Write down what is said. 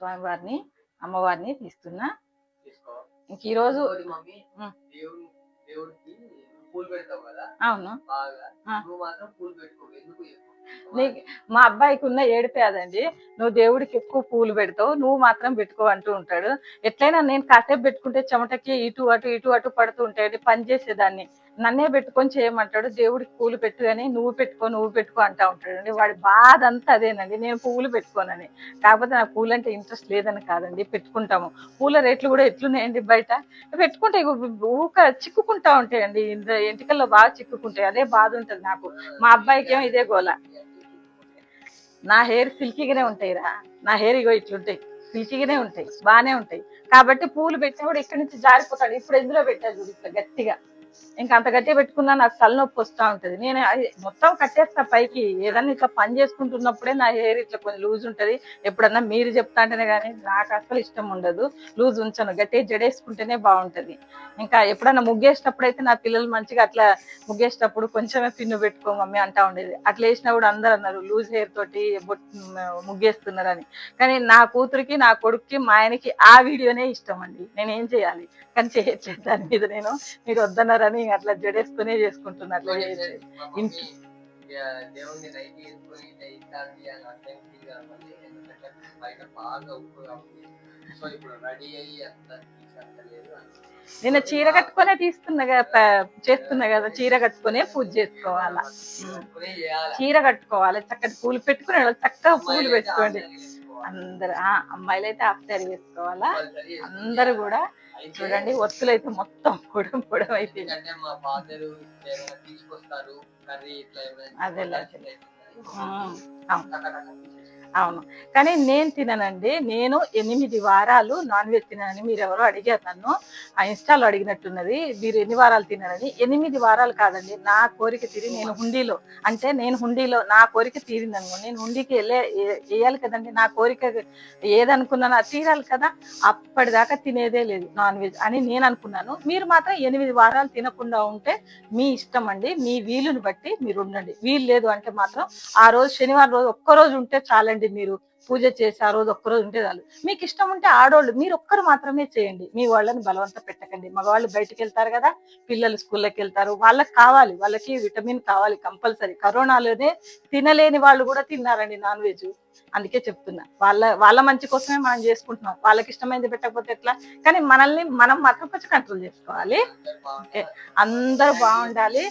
స్వామివారిని అమ్మవారిని తీస్తున్నా. తీసుకో. ఇంక ఈరోజు ఇంకోటి మమ్మీ, దేవుడికి పూలు పెడతావు కదా అవును బాగా, నువ్వు మాత్రం పూలు పెట్టుకో. ఎందుకు నీకు మా అబ్బాయికి ఉన్న ఏడిపే అదండి. నువ్వు దేవుడికి ఎక్కువ పూలు పెడతావు, నువ్వు మాత్రం పెట్టుకో అంటూ ఉంటాడు. ఎట్లయినా నేను కాసేపు పెట్టుకుంటే చెమటకి ఇటు అటు పడుతూ ఉంటాయండి. పని చేసేదాన్ని నన్నే పెట్టుకొని చేయమంటాడు. దేవుడికి పూలు పెట్టు అని నువ్వు పెట్టుకో అంటా ఉంటాడండి. వాడి బాధ అంతా అదేనండి, నేను పువ్వులు పెట్టుకోనని. కాకపోతే నాకు పూలు అంటే ఇంట్రెస్ట్ లేదని కాదండి, పెట్టుకుంటాము. పూల రేట్లు కూడా ఎట్లున్నాయండి బయట. పెట్టుకుంటే ఊక చిక్కుకుంటా ఉంటాయండి, ఎంటికల్లో బాగా చిక్కుకుంటాయి. అదే బాధ ఉంటుంది నాకు. మా అబ్బాయికి ఏమో ఇదే గోల. నా హెయిర్ సిల్కీగానే ఉంటాయిరా, నా హెయిర్ ఇగో ఇట్లుంటాయి, సిల్కీగానే ఉంటాయి, బాగానే ఉంటాయి. కాబట్టి పూలు పెట్టినా కూడా ఇక్కడి నుంచి జారిపోతాడు. ఇప్పుడు ఎందులో పెట్టాడు చూడు ఇట్లా గట్టిగా, ఇంకా అంత గట్టిగా పెట్టుకున్నా నాకు తలనొప్పి వస్తూ ఉంటుంది. నేను మొత్తం కట్టేస్తా పైకి. ఏదన్నా ఇట్లా పని చేసుకుంటున్నప్పుడే నా హెయిర్ ఇట్లా కొంచెం లూజ్ ఉంటుంది. ఎప్పుడన్నా మీరు చెప్తా అంటేనే కానీ నాకు అసలు ఇష్టం ఉండదు, లూజ్ ఉంచను. గట్టిగా జడేసుకుంటేనే బాగుంటుంది. ఇంకా ఎప్పుడన్నా ముగ్గేసేటప్పుడు అయితే నా పిల్లలు మంచిగా అట్లా ముగ్గేసేటప్పుడు కొంచెమే పిన్ను పెట్టుకో మమ్మీ అంటా ఉండేది. అట్లా వేసినా కూడా అందరు అన్నారు లూజ్ హెయిర్ తోటి ముగ్గేస్తున్నారని. కానీ నా కూతురికి నా కొడుక్కి మా ఆయనకి ఆ వీడియోనే ఇష్టం అండి. నేను ఏం చేయాలి, కానీ చేయట్లేదు దాని మీద. నేను మీరు వద్దన్నారని అట్లా జడేసుకునే చేసుకుంటున్నా. అట్లా దేవుడిని రైట్ చేసుకొని బయట బాగా ఉప్పు కాబట్టి సో ఇప్పుడు రెడీ అయ్యి అంత తీసలేదు. నేను చీర కట్టుకునే చేస్తున్నా కదా, చీర కట్టుకునే పూజ చేసుకోవాలా. చీర కట్టుకోవాలి, చక్కటి పూలు పెట్టుకునే చక్కగా పూలు పెట్టుకోండి అందరు. అమ్మాయిలు అయితే హాఫ్ సారీ వేసుకోవాలా. అందరు కూడా చూడండి, ఒత్తులు అయితే మొత్తం పొడం అయిపోయింది. అదే అవును. కానీ నేను తిననండి. నేను 8 వారాలు నాన్ వెజ్ తినని మీరు ఎవరో అడిగారు నన్ను, ఆ ఇన్స్టాలో అడిగినట్టున్నది, మీరు ఎన్ని వారాలు తినరని. 8 వారాలు కాదండి, నా కోరిక తీరి నేను హుండీలో నా కోరిక తీరింది అనుకో, నేను హుండీకి వేయాలి కదండి. నా కోరిక ఏదనుకున్నానో అది తీరాలి కదా. అప్పటిదాకా తినేదే లేదు నాన్ వెజ్ అని నేను అనుకున్నాను. మీరు మాత్రం 8 వారాలు తినకుండా ఉంటే మీ ఇష్టం అండి, మీ వీలుని బట్టి మీరు ఉండండి. వీలు లేదు అంటే మాత్రం ఆ రోజు శనివారం రోజు ఒక్కరోజు ఉంటే చాలండి. మీరు పూజ చేసి ఆ రోజు ఒక్కరోజు ఉంటే చాలు. మీకు ఇష్టం ఉంటే ఆడోళ్ళు మీరు ఒక్కరు మాత్రమే చేయండి, మీ వాళ్ళని బలవంత పెట్టకండి. మగవాళ్ళు బయటకు వెళ్తారు కదా, పిల్లలు స్కూల్లోకి వెళ్తారు, వాళ్ళకి కావాలి, వాళ్ళకి విటమిన్ కావాలి కంపల్సరీ. కరోనాలోనే తినలేని వాళ్ళు కూడా తిన్నారండి నాన్ వెజ్. అందుకే చెప్తున్నా, వాళ్ళ మంచి కోసమే మనం చేసుకుంటున్నాం. వాళ్ళకి ఇష్టమైంది పెట్టకపోతే ఎట్లా. కానీ మనం మాత్రం కొంచెం కంట్రోల్ చేసుకోవాలి. అందరూ బాగుండాలి.